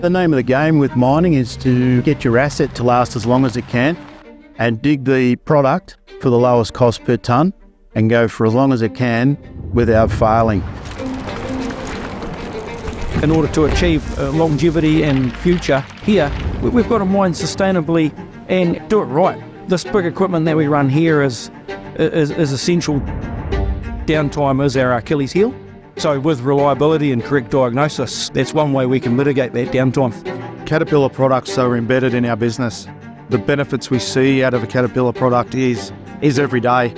The name of the game with mining is to get your asset to last as long as it can and dig the product for the lowest cost per tonne and go for as long as it can without failing. In order to achieve longevity and future here, we've got to mine sustainably and do it right. This big equipment that we run here is essential. Downtime is our Achilles heel. So with reliability and correct diagnosis, that's one way we can mitigate that downtime. Caterpillar products are embedded in our business. The benefits we see out of a Caterpillar product is every day.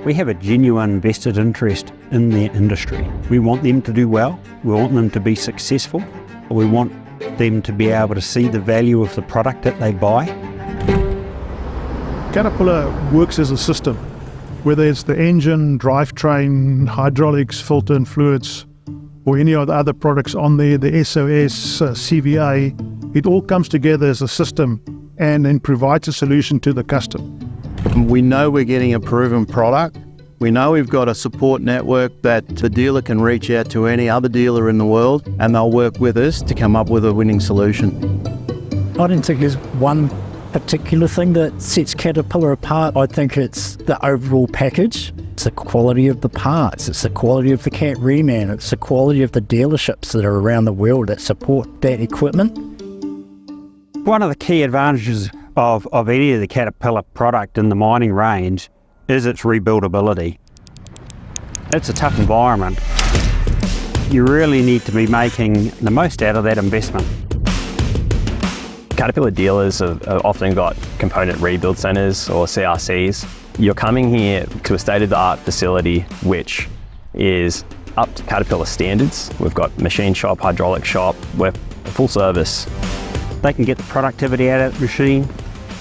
We have a genuine vested interest in the industry. We want them to do well. We want them to be successful. We want them to be able to see the value of the product that they buy. Caterpillar works as a system, whether it's the engine, drivetrain, hydraulics, filter and fluids, or any of the other products on there, the SOS, CVA, it all comes together as a system and then provides a solution to the customer. We know we're getting a proven product. We know we've got a support network that the dealer can reach out to any other dealer in the world and they'll work with us to come up with a winning solution. I don't think there's one particular thing that sets Caterpillar apart. I think it's the overall package. It's the quality of the parts. It's the quality of the Cat Reman. It's the quality of the dealerships that are around the world that support that equipment. One of the key advantages of any of the Caterpillar product in the mining range is its rebuildability. It's a tough environment. You really need to be making the most out of that investment. Caterpillar dealers have often got component rebuild centres or CRCs. You're coming here to a state-of-the-art facility which is up to Caterpillar standards. We've got machine shop, hydraulic shop, we're full service. They can get the productivity out of the machine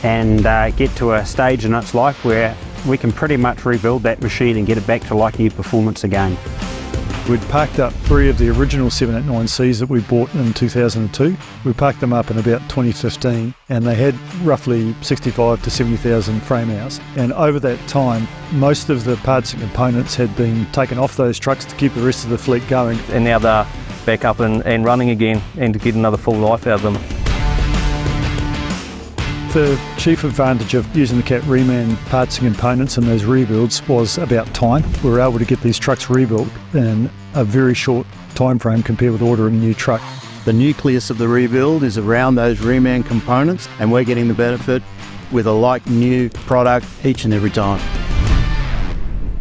and get to a stage in its life where we can pretty much rebuild that machine and get it back to like new performance again. We'd parked up 3 of the original 789Cs that we bought in 2002. We parked them up in about 2015 and they had roughly 65 to 70,000 frame hours. And over that time, most of the parts and components had been taken off those trucks to keep the rest of the fleet going. And now they're back up and running again and to get another full life out of them. The chief advantage of using the Cat Reman parts and components in those rebuilds was about time. We were able to get these trucks rebuilt in a very short time frame compared with ordering a new truck. The nucleus of the rebuild is around those Reman components and we're getting the benefit with a like new product each and every time.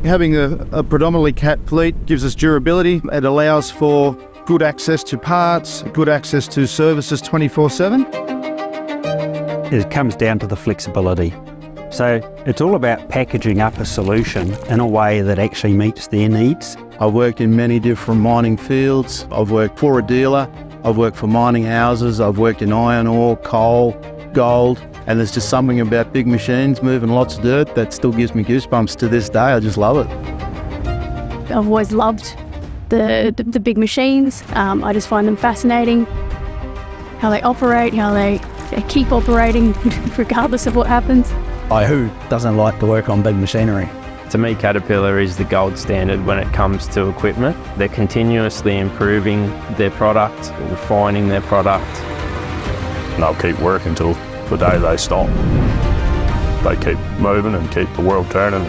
Having a predominantly Cat fleet gives us durability. It allows for good access to parts, good access to services 24/7. It comes down to the flexibility. So it's all about packaging up a solution in a way that actually meets their needs. I've worked in many different mining fields. I've worked for a dealer, I've worked for mining houses, I've worked in iron ore, coal, gold, and there's just something about big machines moving lots of dirt that still gives me goosebumps to this day. I just love it. I've always loved the big machines. I just find them fascinating, how they operate, how they keep operating regardless of what happens. Who doesn't like to work on big machinery? To me, Caterpillar is the gold standard when it comes to equipment. They're continuously improving their product, refining their product. And they'll keep working till the day they stop. They keep moving and keep the world turning.